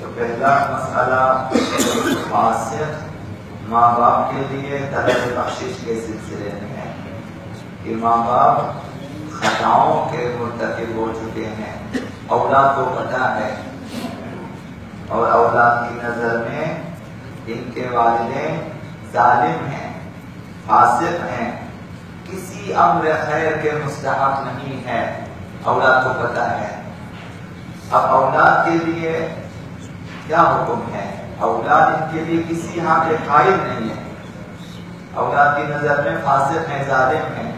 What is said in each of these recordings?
تو پہلا مسئلہ فاسق ماں باپ کے لیے طلب بخشش کے سلسلے میں ہے کہ ماں باپ خطاؤں کے مرتکب ہو چکے ہیں، اولاد کو پتہ ہے، اور اولاد کی نظر میں ان کے والدین ظالم ہیں، فاسق ہیں، کسی امر خیر کے مستحق نہیں ہے، اولاد کو پتہ ہے۔ اب اولاد کے لیے کیا حکم ہے؟ اولاد ان کے لیے کسی حق قائل نہیں ہے، اولاد کی نظر میں فاسق ہیں، ظالم ہیں،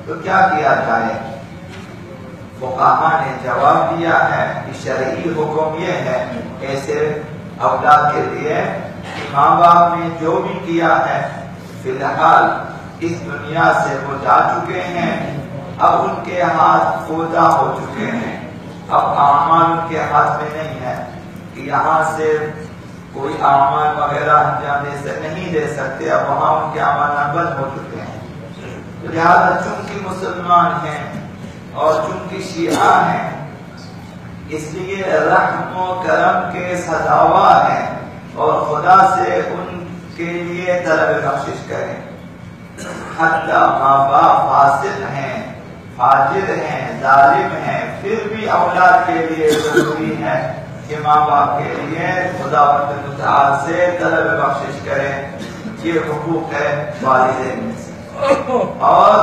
تو کیا کیا جائے؟ فقہاء نے جواب دیا ہے کہ شرعی حکم یہ ہے ایسے اولاد کے لیے کہ ماں باپ نے جو بھی کیا ہے فی الحال اس دنیا سے وہ جا چکے ہیں، اب ان کے ہاتھ فوتا ہو چکے ہیں، اب اعمال ان کے ہاتھ میں نہیں ہے کہ یہاں سے کوئی اعمال وغیرہ انجام نہیں دے سکتے، اب وہاں ان کے اعمال نابند ہو چکے ہیں۔ لہذا چونکہ مسلمان ہیں اور چونکہ شیعہ ہیں، اس لیے رحم و کرم کے سزاوار ہیں اور خدا سے ان کے لیے طلب بخشش کریں۔ حتی ماں باپ فاسق ہیں، فاجر ہیں، ظالم ہیں، پھر بھی اولاد کے لیے ضروری ہے کہ ماں باپ کے لیے خداوند متعال سے طلب بخشش کریں۔ یہ حقوق ہے والدین میں سے۔ اور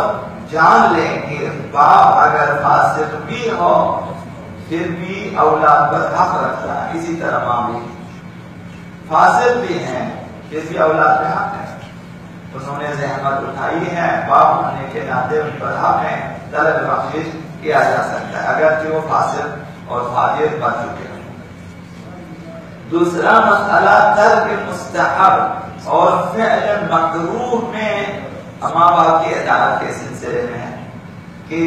جان لیں کہ باپ اگر فاسق بھی ہو پھر بھی اولاد پر حق رکھتا ہے، اسی طرح ماں بھی فاسق بھی ہیں پھر بھی اولاد پہ حق ہے، انہوں نے زحمت اٹھائی ہے، باپ ہونے کے ناطے ان پر حق ہے، طلب بخشش کیا جا سکتا ہے اگرچہ وہ فاسق اور فاجر بن چکے ہیں۔ دوسرا مسئلہ ترک مستحب اور فعل مکروہ میں ماں باپ کی اطاعت کے سلسلے میں ہے کہ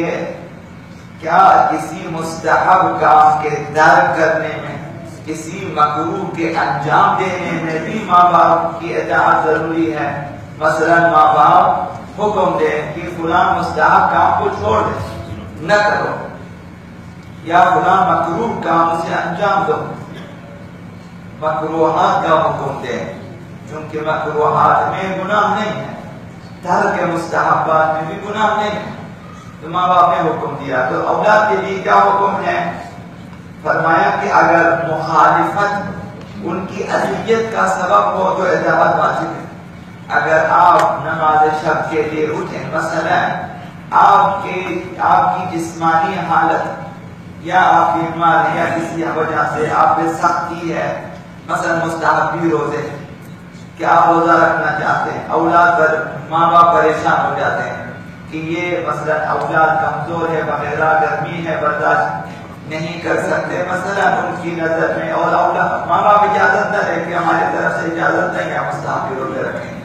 کیا کسی مستحب کام کے ترک کرنے میں، کسی مکروہ کے انجام دینے میں بھی ماں باپ کی اطاعت ضروری ہے؟ مثلا ماں باپ حکم دے کہ فلاں مستحب کام کو چھوڑ دے، نہ کرو، یا فلاں مکروہ کام اسے انجام دو، مکروہات کا حکم دے، چونکہ مکروہات میں گناہ نہیں ہے، ترک مستحبات میں بھی گناہ نہیں ہے، تو ماں باپ نے حکم دیا، تو اولاد کے لیے کیا حکم ہے؟ فرمایا کہ اگر مخالفت ان کی اذیت کا سبب ہو تو اطاعت واجب ہے۔ اگر آپ نماز شب کے لیے اٹھیں، مثلا آپ کی جسمانی حالت یا آپ بیمار ہیں یا کسی وجہ سے آپ پہ سختی ہے، مثلا مستحبی روزے کہ آپ روزہ رکھنا چاہتے ہیں، اولاد پر ماں باپ پریشان ہو جاتے ہیں کہ یہ مثلا اولاد کمزور ہے وغیرہ، گرمی ہے برداشت نہیں کر سکتے مثلا ان کی نظر میں، اور اولاد ماں باپ اجازت نہ دے کہ ہماری طرف سے اجازت نہیں ہے مستحبی روزے رکھیں،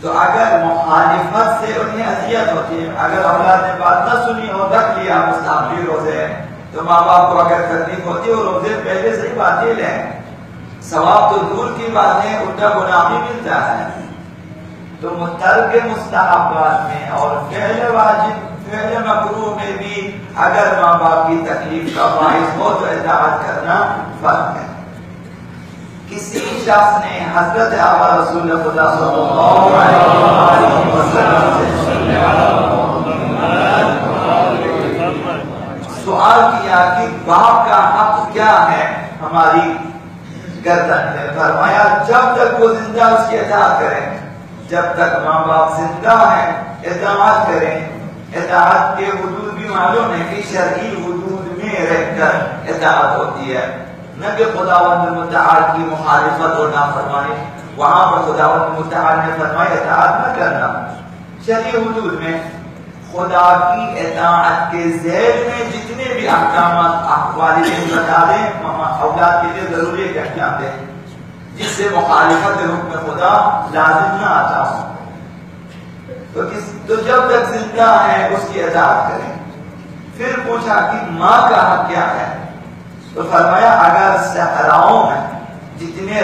تو اگر مخالفت سے انہیں اذیت ہوتی ہے، اگر اولاد نے بات نہ سنی اور رکھ لیا مستحبی روزے، تو ماں باپ کو اگر تکلیف ہوتی ہے اور روزے پہلے سے ہی باطل ہے، ثواب تو دور کی بات ہے، ان کا گناہ بھی ملتا ہے، تو ترک مستحبات میں اور فعل واجب فعل مکروہ میں بھی اگر ماں باپ کی تکلیف کا باعث ہو تو اطاعت کرنا فرض ہے۔ کسی شخص نے حضرت آقا رسول خدا صلی اللہ علیہ وسلم سے سوال کیا کہ باپ کا حق کیا ہے ہماری گردن میں؟ فرمایا جب تک وہ زندہ اس کی اطاعت کریں، جب تک ماں باپ زندہ ہیں اطاعت کریں۔ اطاعت کے حدود بھی معلوم ہے کہ شرعی حدود میں رہ کر اطاعت ہوتی ہے، نہ کہ خداوند متعال کی مخالفت اور نافرمانی، وہاں پر خداوند متعال نے فرمایا اطاعت نہ کرنا، شرعی حدود میں خدا کی اطاعت کے ذیل میں جتنے بھی احکامات والدین بتا دیں اولاد کے لیے ضروری ہے کہ انجام دیں، جس سے مخالفت حکم خدا لازم نہ آتا ہو، تو جب تک زندہ ہے اس کی اطاعت کریں۔ پھر پوچھا کہ ماں کا حق کیا ہے؟ تو فرمایا اگر صحراؤں میں جتنے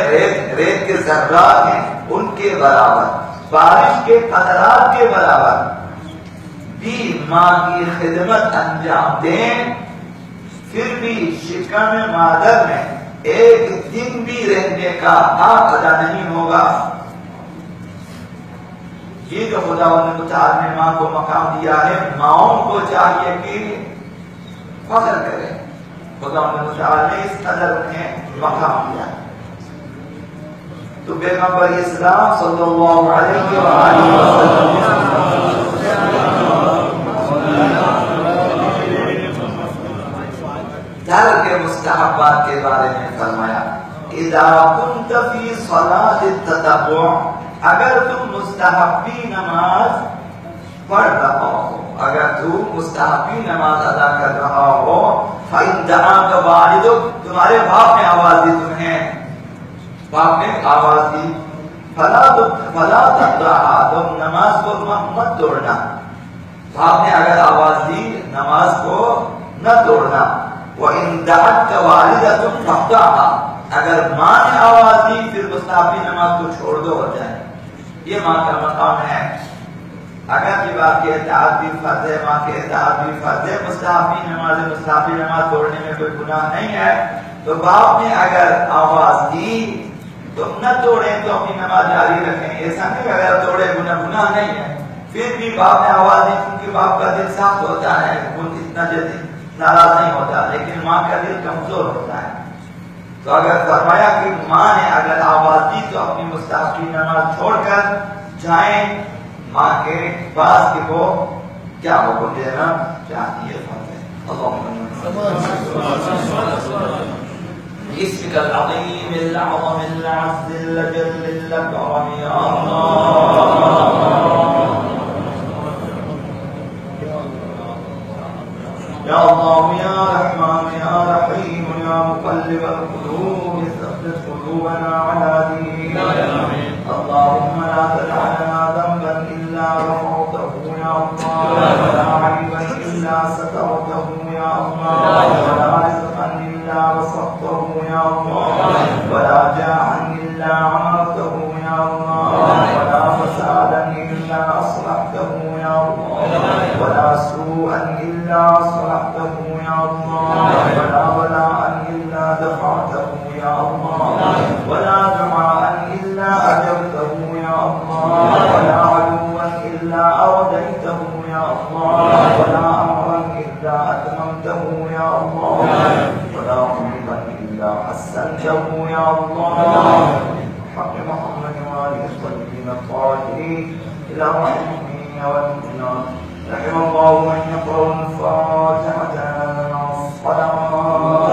ریت کے ذرات ہیں ان کے برابر، بارش کے قطرات کے برابر بھی ماں کی خدمت انجام دیں، پھر بھی شکم مادر میں ایک دن بھی رہنے کا حق ادا نہیں ہوگا. یہ جو خدا نے ماں کو مقام دیا ہے، ماؤں کو چاہیے کہ فخر کرے. خدا نے اس قدر انہیں مقام دیا. تو پیغمبر اسلام صلی اللہ علیہ وسلم در کے مستحبات کے بارے میں فرمایا، اذا كنت فی صلاة التطوع، اگر تم مستحبی نماز پڑھ رہا ہو، اگر تم مستحبی نماز ادا کر رہا ہو، فإن دعاك والدك، تمہارے باپ نے آواز دی تمہیں، باپ نے آواز دی، فلا تقطعها، تم نماز کو مت توڑنا. باپ نے اگر آواز دی نماز کو نہ توڑنا. وَإِن دَعَتْكَ وَالِدَةٌ فَاقْطَعْهَا، اگر ماں نے آواز دی پھر مستحبی نماز کو چھوڑ دو ہو جائے. یہ ماں کا مقام ہے. اگر بھی باپ کی اطاعت بھی فرض ہے، ماں کی اطاعت بھی فرض ہے، مستحبی نماز توڑنے میں کوئی گناہ نہیں ہے. تو باپ نے اگر آواز دی تم نہ توڑیں تو اپنی نماز جاری رکھیں. ایسا نہیں اگر توڑے گناہ نہیں ہے. پھر بھی باپ نے آواز دی کیونکہ باپ کا دل سخت ہوتا ہے، وہ اتنا جلدی ناراض نہیں ہوتا، لیکن ماں کا دل کمزور ہوتا ہے. تو اگر فرمایا کہ ماں نے اگر آواز دی تو اپنی مستحبی نماز چھوڑ کر جائیں ماں کے پاس کہ وہ کیا حکم دینا چاہتی ہے. اسمك العظيم الأعظم الأعز الأجل الأكرم يا الله يا الله يا رحمن يا رحيم يا مقلب القلوب ثبت قلوبنا على دينك. اللهم لا تدع لنا ذنبا إلا غفرته يا الله، ولا عيبا إلا سترته يا الله، ولا رزقا إلا بسطته يا الله، ولا جاعا إلا عمرته يا الله، ولا فسادا إلا أصلحته يا الله، ولا سوءا إلا أصلحته يا الله، ولا بلاء إلا دفعته يا الله، ولا دعاء إلا أجبته يا الله، ولا عدوا إلا أرديته يا الله، ولا أمرا إلا أتممته يا الله، ولا مريضا إلا حسنته يا الله. حق محمد وآله الطيبين الطاهرين إلى الرحمين والمؤمنين. رحم الله من يقرأ الفاتحة الصلوات.